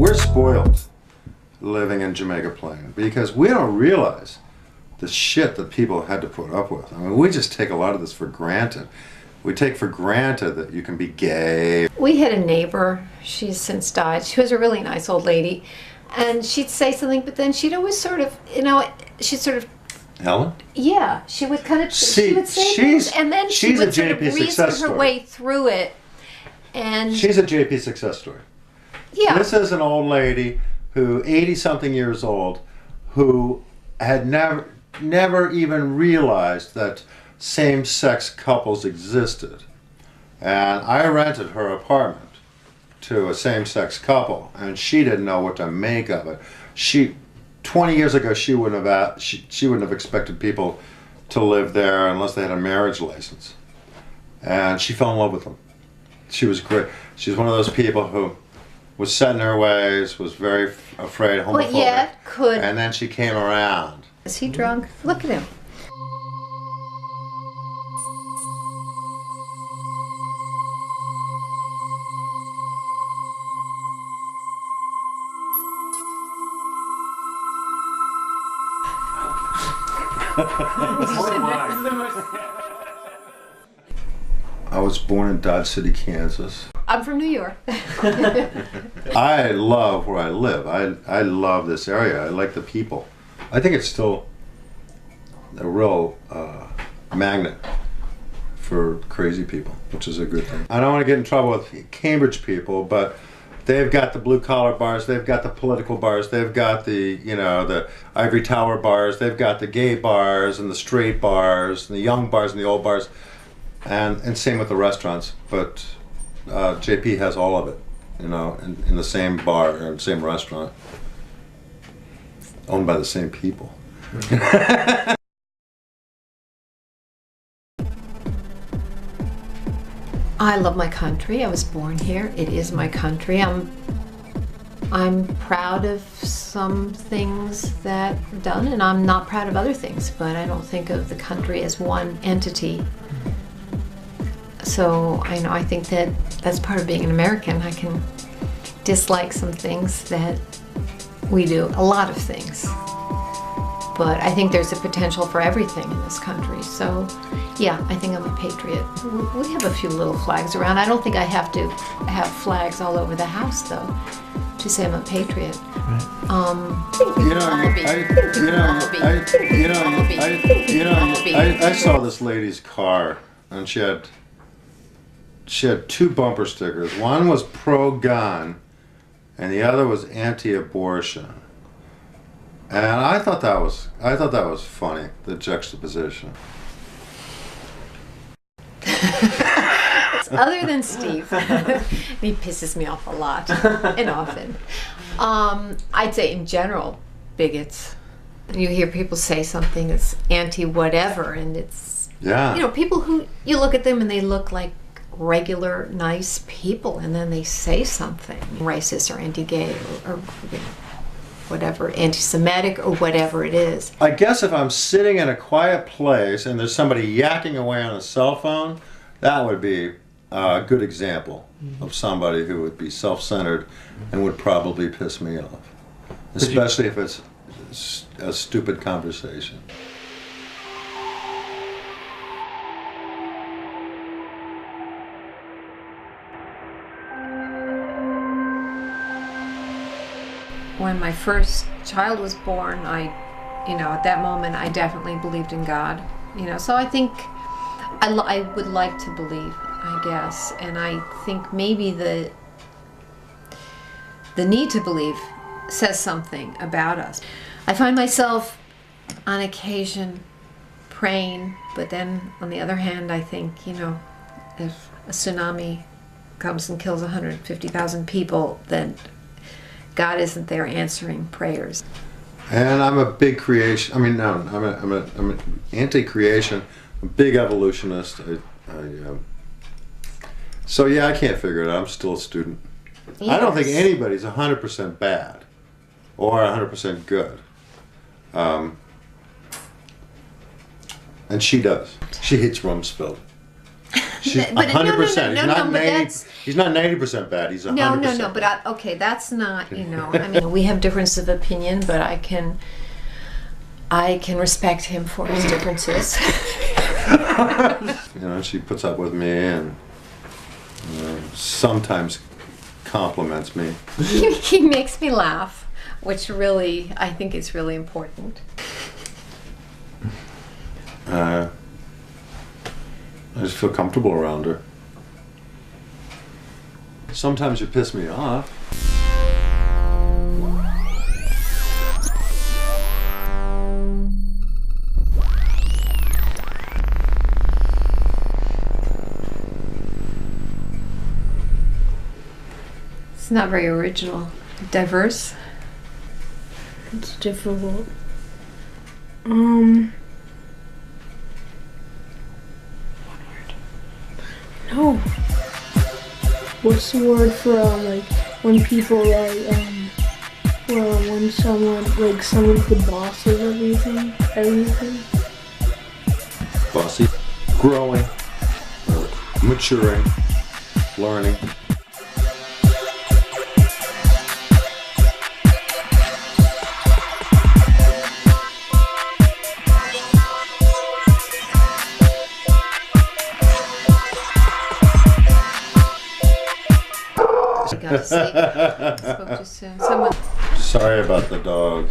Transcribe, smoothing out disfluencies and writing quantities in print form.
We're spoiled living in Jamaica Plain because we don't realize the shit that people had to put up with. I mean, we just take a lot of this for granted. We take for granted that you can be gay. We had a neighbor, she's since died. She was a really nice old lady. And she'd say something, but then she'd always sort of, you know, she'd sort of... Helen? Yeah, she would kind of, See, she would say things, and then she would sort of reason her way through it. And she's a JP success story. Yeah. This is an old lady who, 80-something years old, who had never even realized that same-sex couples existed. And I rented her apartment to a same-sex couple, and she didn't know what to make of it. 20 years ago, she wouldn't have expected people to live there unless they had a marriage license. And she fell in love with them. She was great. She's one of those people who was set in her ways, was very afraid, homophobic. Well, yeah, could. And then she came around. Is he drunk? Look at him. I was born in Dodge City, Kansas. I'm from New York. I love where I live. I love this area. I like the people. I think it's still a real magnet for crazy people, which is a good thing. I don't want to get in trouble with Cambridge people, but they've got the blue collar bars, they've got the political bars, they've got the, you know, the ivory tower bars, they've got the gay bars and the straight bars and the young bars and the old bars, and same with the restaurants. But JP has all of it, you know, in the same bar or same restaurant, owned by the same people. I love my country. I was born here. It is my country. I'm proud of some things that I've done, and I'm not proud of other things, but I don't think of the country as one entity. So I think that that's part of being an American. I can dislike some things that we do, a lot of things. But I think there's a potential for everything in this country. So yeah, I think I'm a patriot. We have a few little flags around. I don't think I have to have flags all over the house though to say I'm a patriot. I saw this lady's car, and she had two bumper stickers. One was pro-gun, and the other was anti-abortion. And I thought that was funny, the juxtaposition. Other than Steve, he pisses me off a lot and often. I'd say in general, bigots. You hear people say something that's anti-whatever, and it's, yeah, you know, people who, you look at them and they look like regular, nice people, and then they say something racist or anti-gay or you know, whatever, anti-Semitic or whatever it is. I guess if I'm sitting in a quiet place and there's somebody yakking away on a cell phone, that would be a good example of somebody who would be self-centered and would probably piss me off, especially if it's a stupid conversation. When my first child was born, at that moment, I definitely believed in God. You know, so I think I would like to believe, I guess, and I think maybe the need to believe says something about us. I find myself on occasion praying, but then on the other hand, I think, you know, if a tsunami comes and kills 150,000 people, then God isn't there answering prayers. And I'm a big creation. I mean, no, I'm an anti-creation, a big evolutionist. So yeah, I can't figure it out. I'm still a student. Yes. I don't think anybody's 100% bad or 100% good. And she does. She hates Rumsfeld. She's But no, no, no, 100%. He's no, not no, but 90. that's- He's not 90% bad. He's 100%. No, no, no. But okay, that's not. I mean, we have differences of opinion, but I can respect him for his differences. She puts up with me and sometimes compliments me. He makes me laugh, which really, I think is really important. I just feel comfortable around her. Sometimes you piss me off. It's not very original. Diverse. It's difficult. No. What's the word for like when people when someone's the boss of everything? Bossy. Growing. Maturing. Learning. Gotta sleep. Spoke too soon. Someone. Sorry about the dog.